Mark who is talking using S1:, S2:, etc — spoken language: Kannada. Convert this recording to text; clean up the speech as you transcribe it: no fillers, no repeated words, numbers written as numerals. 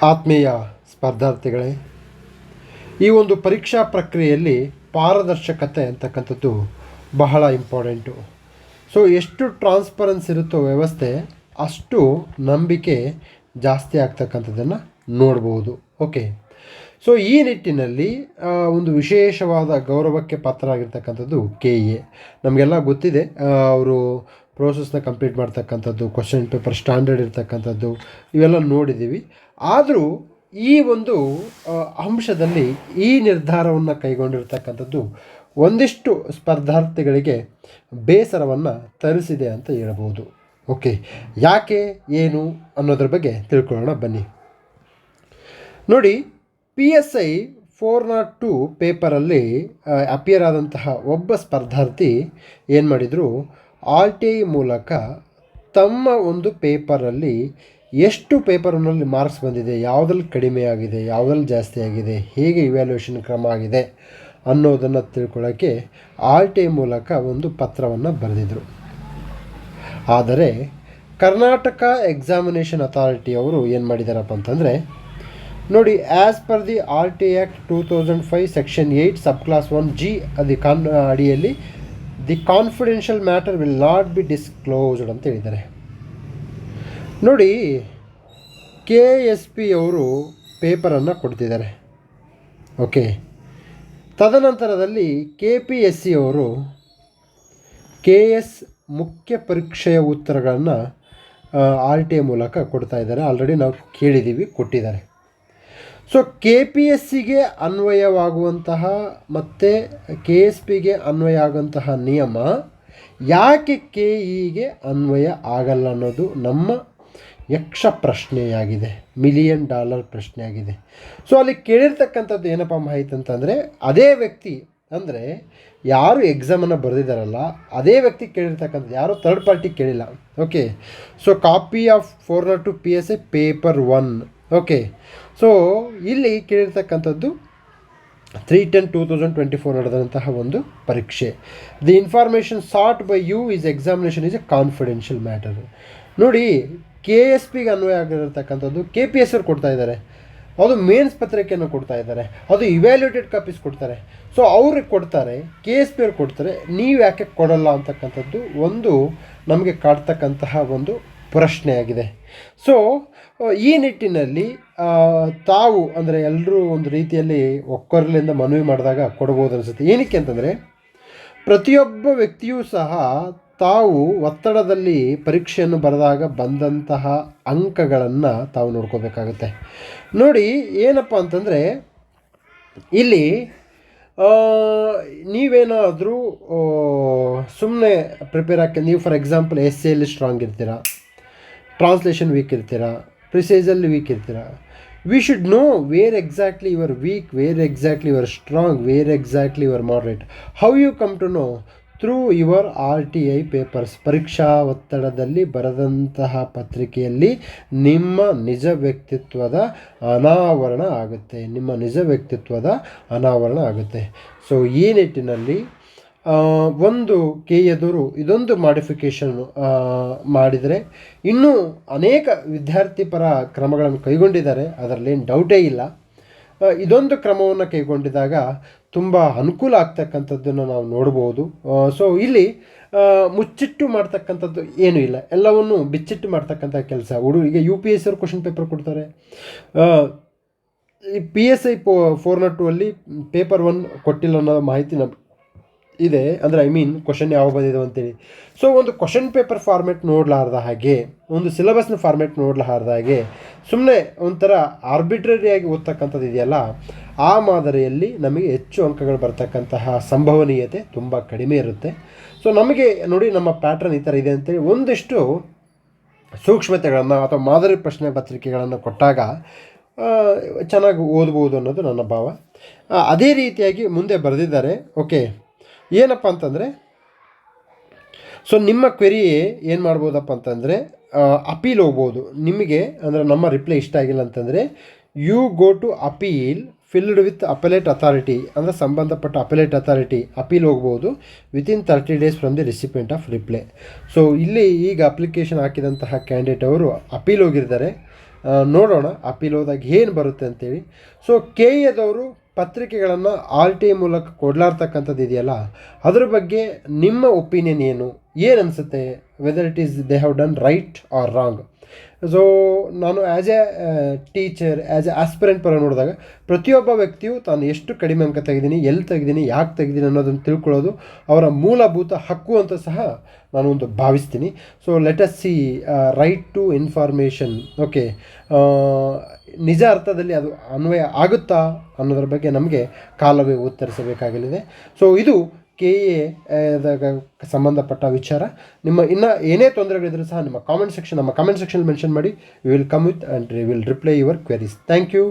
S1: ಆತ್ಮೀಯ ಸ್ಪರ್ಧಾರ್ಥಿಗಳೇ, ಈ ಒಂದು ಪರೀಕ್ಷಾ ಪ್ರಕ್ರಿಯೆಯಲ್ಲಿ ಪಾರದರ್ಶಕತೆ ಅಂತಕ್ಕಂಥದ್ದು ಬಹಳ ಇಂಪಾರ್ಟೆಂಟು. ಸೊ ಎಷ್ಟು ಟ್ರಾನ್ಸ್ಪರೆನ್ಸ್ ಇರುತ್ತೋ ವ್ಯವಸ್ಥೆ, ಅಷ್ಟು ನಂಬಿಕೆ ಜಾಸ್ತಿ ಆಗ್ತಕ್ಕಂಥದ್ದನ್ನು ನೋಡ್ಬೋದು. ಓಕೆ, ಸೊ ಈ ನಿಟ್ಟಿನಲ್ಲಿ ಒಂದು ವಿಶೇಷವಾದ ಗೌರವಕ್ಕೆ ಪಾತ್ರರಾಗಿರ್ತಕ್ಕಂಥದ್ದು KA. ನಮಗೆಲ್ಲ ಗೊತ್ತಿದೆ, ಅವರು ಪ್ರೋಸೆಸ್ನ ಕಂಪ್ಲೀಟ್ ಮಾಡ್ತಕ್ಕಂಥದ್ದು, ಕ್ವಶನ್ ಪೇಪರ್ ಸ್ಟ್ಯಾಂಡರ್ಡ್ ಇರ್ತಕ್ಕಂಥದ್ದು ಇವೆಲ್ಲ ನೋಡಿದ್ದೀವಿ. ಆದರೂ ಈ ಒಂದು ಅಂಶದಲ್ಲಿ ಈ ನಿರ್ಧಾರವನ್ನು ಕೈಗೊಂಡಿರ್ತಕ್ಕಂಥದ್ದು ಒಂದಿಷ್ಟು ಸ್ಪರ್ಧಾರ್ಥಿಗಳಿಗೆ ಬೇಸರವನ್ನು ತರಿಸಿದೆ ಅಂತ ಹೇಳ್ಬೋದು. ಓಕೆ, ಯಾಕೆ ಏನು ಅನ್ನೋದ್ರ ಬಗ್ಗೆ ತಿಳ್ಕೊಳ್ಳೋಣ ಬನ್ನಿ. ನೋಡಿ, PSI 402 ಪೇಪರಲ್ಲಿ ಅಪಿಯರ್ ಆದಂತಹ ಒಬ್ಬ ಸ್ಪರ್ಧಾರ್ಥಿ ಏನು ಮಾಡಿದರು, RTI ಮೂಲಕ ತಮ್ಮ ಒಂದು ಪೇಪರಲ್ಲಿ ಎಷ್ಟು ಪೇಪರ್ನಲ್ಲಿ ಮಾರ್ಕ್ಸ್ ಬಂದಿದೆ, ಯಾವುದ್ರಲ್ಲಿ ಕಡಿಮೆ ಆಗಿದೆ, ಯಾವುದ್ರಲ್ಲಿ ಜಾಸ್ತಿ ಆಗಿದೆ, ಹೇಗೆ ಇವ್ಯಾಲ್ಯೂಯೇಷನ್ ಕ್ರಮ ಆಗಿದೆ ಅನ್ನೋದನ್ನು ತಿಳ್ಕೊಳ್ಳೋಕ್ಕೆ RTI ಮೂಲಕ ಒಂದು ಪತ್ರವನ್ನು ಬರೆದಿದ್ದರು. ಆದರೆ ಕರ್ನಾಟಕ ಎಕ್ಸಾಮಿನೇಷನ್ ಅಥಾರಿಟಿ ಅವರು ಏನು ಮಾಡಿದಾರಪ್ಪ ಅಂತಂದರೆ, ನೋಡಿ, as per the RTI act 2005 section 8 sub class 1G ಅಡಿಯಲ್ಲಿ the confidential matter will not be disclosed ಅಂತ ಹೇಳಿದ್ದಾರೆ. ನೋಡಿ, KSP ಅವರು ಪೇಪರನ್ನು ಕೊಡ್ತಿದ್ದಾರೆ. ಓಕೆ, ತದನಂತರದಲ್ಲಿ KPSC ಅವರು KS ಮುಖ್ಯ ಪರೀಕ್ಷೆಯ ಉತ್ತರಗಳನ್ನು RTI ಮೂಲಕ ಕೊಡ್ತಾ ಇದ್ದಾರೆ. ಆಲ್ರೆಡಿ ನಾವು ಕೇಳಿದ್ದೀವಿ, ಕೊಟ್ಟಿದ್ದಾರೆ. ಸೊ KPSCಗೆ ಅನ್ವಯವಾಗುವಂತಹ ಮತ್ತು KSPಗೆ ಅನ್ವಯ ಆಗುವಂತಹ ನಿಯಮ ಯಾಕೆ KEಗೆ ಅನ್ವಯ ಆಗಲ್ಲ ಅನ್ನೋದು ನಮ್ಮ ಯಕ್ಷ ಪ್ರಶ್ನೆಯಾಗಿದೆ, $1 ಮಿಲಿಯನ್ ಪ್ರಶ್ನೆಯಾಗಿದೆ. ಸೊ ಅಲ್ಲಿ ಕೇಳಿರ್ತಕ್ಕಂಥದ್ದು ಏನಪ್ಪ ಮಾಹಿತಿ ಅಂತಂದರೆ, ಅದೇ ವ್ಯಕ್ತಿ ಅಂದರೆ ಯಾರು ಎಕ್ಸಾಮನ್ನು ಬರೆದಿದ್ದಾರಲ್ಲ ಅದೇ ವ್ಯಕ್ತಿ ಕೇಳಿರ್ತಕ್ಕಂಥದ್ದು, ಯಾರೋ ಥರ್ಡ್ ಪಾರ್ಟಿ ಕೇಳಿಲ್ಲ. Okay, so copy of 402 PSI paper 1. Okay, so ಇಲ್ಲಿ ಕೇಳಿರ್ತಕ್ಕಂಥದ್ದು 3/10/2024 ನಡೆದಂತಹ ಒಂದು ಪರೀಕ್ಷೆ. The information sought by you is examination is a confidential matter. ನೋಡಿ, KSPಗೆ ಅನ್ವಯ ಆಗಿರತಕ್ಕಂಥದ್ದು KPSC ಅವ್ರು ಕೊಡ್ತಾ ಇದ್ದಾರೆ, ಅದು ಮೇನ್ಸ್ ಪತ್ರಿಕೆಯನ್ನು ಕೊಡ್ತಾ ಇದ್ದಾರೆ, ಅದು ಇವ್ಯಾಲ್ಯೂಟೆಡ್ ಕಾಪೀಸ್ ಕೊಡ್ತಾರೆ. ಸೊ ಅವ್ರಿಗೆ ಕೊಡ್ತಾರೆ, KSP ಅವ್ರು ಕೊಡ್ತಾರೆ, ನೀವು ಯಾಕೆ ಕೊಡಲ್ಲ ಅಂತಕ್ಕಂಥದ್ದು ಒಂದು ನಮಗೆ ಕಾಡ್ತಕ್ಕಂತಹ ಒಂದು ಪ್ರಶ್ನೆಯಾಗಿದೆ. ಸೊ ಈ ನಿಟ್ಟಿನಲ್ಲಿ ತಾವು ಅಂದರೆ ಎಲ್ಲರೂ ಒಂದು ರೀತಿಯಲ್ಲಿ ಒಕ್ಕೊರಲಿಂದ ಮನವಿ ಮಾಡಿದಾಗ ಕೊಡ್ಬೋದು ಅನಿಸುತ್ತೆ. ಏನಕ್ಕೆ ಅಂತಂದರೆ, ಪ್ರತಿಯೊಬ್ಬ ವ್ಯಕ್ತಿಯೂ ಸಹ ತಾವು ಒತ್ತಡದಲ್ಲಿ ಪರೀಕ್ಷೆಯನ್ನು ಬರೆದಾಗ ಬಂದಂತಹ ಅಂಕಗಳನ್ನು ತಾವು ನೋಡ್ಕೋಬೇಕಾಗುತ್ತೆ. ನೋಡಿ, ಏನಪ್ಪ ಅಂತಂದರೆ, ಇಲ್ಲಿ ನೀವೇನಾದರೂ ಸುಮ್ಮನೆ ಪ್ರಿಪೇರ್ ಹಾಕಿ, ನೀವು ಫಾರ್ ಎಕ್ಸಾಂಪಲ್ SAಯಲ್ಲಿ ಸ್ಟ್ರಾಂಗ್ ಇರ್ತೀರಾ, ಟ್ರಾನ್ಸ್ಲೇಷನ್ ವೀಕ್ ಇರ್ತೀರಾ, ಪ್ರಿಸೈಸಲ್ಲಿ ವೀಕ್ ಇರ್ತೀರಾ. We should know where exactly you are weak, where exactly you are strong, where exactly you are moderate. How you come to know? Through your RTI papers. ಪರೀಕ್ಷಾ ಒತ್ತಡದಲ್ಲಿ ಬರೆದಂತಹ ಪತ್ರಿಕೆಯಲ್ಲಿ ನಿಮ್ಮ ನಿಜ ವ್ಯಕ್ತಿತ್ವದ ಅನಾವರಣ ಆಗುತ್ತೆ, ನಿಮ್ಮ ನಿಜ ವ್ಯಕ್ತಿತ್ವದ ಅನಾವರಣ ಆಗುತ್ತೆ. ಸೊ ಈ ನಿಟ್ಟಿನಲ್ಲಿ ಒಂದು KEದವರು ಇದೊಂದು ಮಾಡಿಫಿಕೇಷನ್ ಮಾಡಿದರೆ, ಇನ್ನೂ ಅನೇಕ ವಿದ್ಯಾರ್ಥಿ ಪರ ಕ್ರಮಗಳನ್ನು ಕೈಗೊಂಡಿದ್ದಾರೆ, ಅದರಲ್ಲೇನು ಡೌಟೇ ಇಲ್ಲ. ಇದೊಂದು ಕ್ರಮವನ್ನು ಕೈಗೊಂಡಿದಾಗ ತುಂಬ ಅನುಕೂಲ ಆಗ್ತಕ್ಕಂಥದ್ದನ್ನು ನಾವು ನೋಡ್ಬೋದು. ಸೊ ಇಲ್ಲಿ ಮುಚ್ಚಿಟ್ಟು ಮಾಡ್ತಕ್ಕಂಥದ್ದು ಏನೂ ಇಲ್ಲ, ಎಲ್ಲವನ್ನು ಬಿಚ್ಚಿಟ್ಟು ಮಾಡ್ತಕ್ಕಂಥ ಕೆಲಸ. ಈಗ UPSC ಅವ್ರು ಕ್ವಶನ್ ಪೇಪರ್ ಕೊಡ್ತಾರೆ, ಈ PSI 402 ಅಲ್ಲಿ ಪೇಪರ್ 1 ಕೊಟ್ಟಿಲ್ಲ ಅನ್ನೋ ಮಾಹಿತಿ ನಮ್ಗೆ ಇದೆ. ಅಂದರೆ ಕ್ವಶನ್ ಯಾವ ಬಂದಿದೆ ಅಂತೇಳಿ. ಸೊ ಒಂದು ಕ್ವಶನ್ ಪೇಪರ್ ಫಾರ್ಮೆಟ್ ನೋಡಲಾರ್ದ ಹಾಗೆ, ಒಂದು ಸಿಲೆಬಸ್ನ ಫಾರ್ಮೆಟ್ ನೋಡಲಾರ್ದ ಹಾಗೆ ಸುಮ್ಮನೆ ಒಂಥರ ಆರ್ಬಿಟ್ರರಿಯಾಗಿ ಓದ್ತಕ್ಕಂಥದ್ದು ಇದೆಯಲ್ಲ, ಆ ಮಾದರಿಯಲ್ಲಿ ನಮಗೆ ಹೆಚ್ಚು ಅಂಕಗಳು ಬರ್ತಕ್ಕಂತಹ ಸಂಭವನೀಯತೆ ತುಂಬ ಕಡಿಮೆ ಇರುತ್ತೆ. ಸೊ ನಮಗೆ ನೋಡಿ, ನಮ್ಮ ಪ್ಯಾಟ್ರನ್ ಈ ಥರ ಇದೆ ಅಂತೇಳಿ ಒಂದಿಷ್ಟು ಸೂಕ್ಷ್ಮತೆಗಳನ್ನು ಅಥವಾ ಮಾದರಿ ಪ್ರಶ್ನೆ ಪತ್ರಿಕೆಗಳನ್ನು ಕೊಟ್ಟಾಗ ಚೆನ್ನಾಗಿ ಓದ್ಬೋದು ಅನ್ನೋದು ನನ್ನ ಭಾವ. ಅದೇ ರೀತಿಯಾಗಿ ಮುಂದೆ ಬರೆದಿದ್ದಾರೆ. ಓಕೆ, ಏನಪ್ಪ ಅಂತಂದರೆ, ಸೊ ನಿಮ್ಮ ಕ್ವೆರಿ ಏನು ಮಾಡ್ಬೋದಪ್ಪ ಅಂತಂದರೆ, ಅಪೀಲ್ ಹೋಗ್ಬೋದು ನಿಮಗೆ. ಅಂದರೆ ನಮ್ಮ ರಿಪ್ಲೈ ಇಷ್ಟ ಆಗಿಲ್ಲ ಅಂತಂದರೆ, you go to appeal filed with appellate authority, ಅಂದರೆ ಸಂಬಂಧಪಟ್ಟ ಅಪೆಲೇಟ್ ಅಥಾರಿಟಿ ಅಪೀಲ್ ಹೋಗ್ಬೋದು within 30 days from the recipient of reply. So ಇಲ್ಲಿ ಈಗ ಅಪ್ಲಿಕೇಶನ್ ಹಾಕಿದಂತಹ ಕ್ಯಾಂಡಿಡೇಟ್ ಅವರು ಅಪೀಲ್ ಹೋಗಿರ್ತಾರೆ. ನೋಡೋಣ ಅಪೀಲ್ ಹೋದಾಗ ಏನು ಬರುತ್ತೆ ಅಂತೇಳಿ. ಸೊ ಕೆ ಎದವರು ಪತ್ರಿಕೆಗಳನ್ನು ಆರ್ ಟಿ ಐ ಮೂಲಕ ಕೊಡ್ಲಾರ್ತಕ್ಕಂಥದ್ದು ಇದೆಯಲ್ಲ, ಅದ್ರ ಬಗ್ಗೆ ನಿಮ್ಮ ಒಪಿನಿಯನ್ ಏನು ಅನಿಸುತ್ತೆ? Whether it is they have done right or wrong. So ನಾನು as a teacher, as a aspirant ಪರ ನೋಡಿದಾಗ ಪ್ರತಿಯೊಬ್ಬ ವ್ಯಕ್ತಿಯು ತಾನು ಎಷ್ಟು ಕಡಿಮೆ ಅಂಕ ತೆಗೆದೀನಿ, ಎಲ್ಲಿ ತೆಗೆದೀನಿ, ಯಾಕೆ ತೆಗೆದೀನಿ ಅನ್ನೋದನ್ನು ತಿಳ್ಕೊಳ್ಳೋದು ಅವರ ಮೂಲಭೂತ ಹಕ್ಕು ಅಂತ ಸಹ ನಾನು ಒಂದು ಭಾವಿಸ್ತೀನಿ. So let us see right to information. Okay, ನಿಜ ಅರ್ಥದಲ್ಲಿ ಅದು ಅನ್ವಯ ಆಗುತ್ತಾ ಅನ್ನೋದ್ರ ಬಗ್ಗೆ ನಮಗೆ ಕಾಲವೇ ಉತ್ತರಿಸಬೇಕಾಗಲಿದೆ. ಸೊ ಇದು ಕೆ ಎದಾಗ ಸಂಬಂಧಪಟ್ಟ ವಿಚಾರ. ನಿಮ್ಮ ಇನ್ನೂ ಏನೇ ತೊಂದರೆಗಳಿದ್ರೂ ಸಹ ನಮ್ಮ ಕಾಮೆಂಟ್ ಸೆಕ್ಷನ್ ಮೆನ್ಷನ್ ಮಾಡಿ. We will come with and we will reply your queries. Thank you.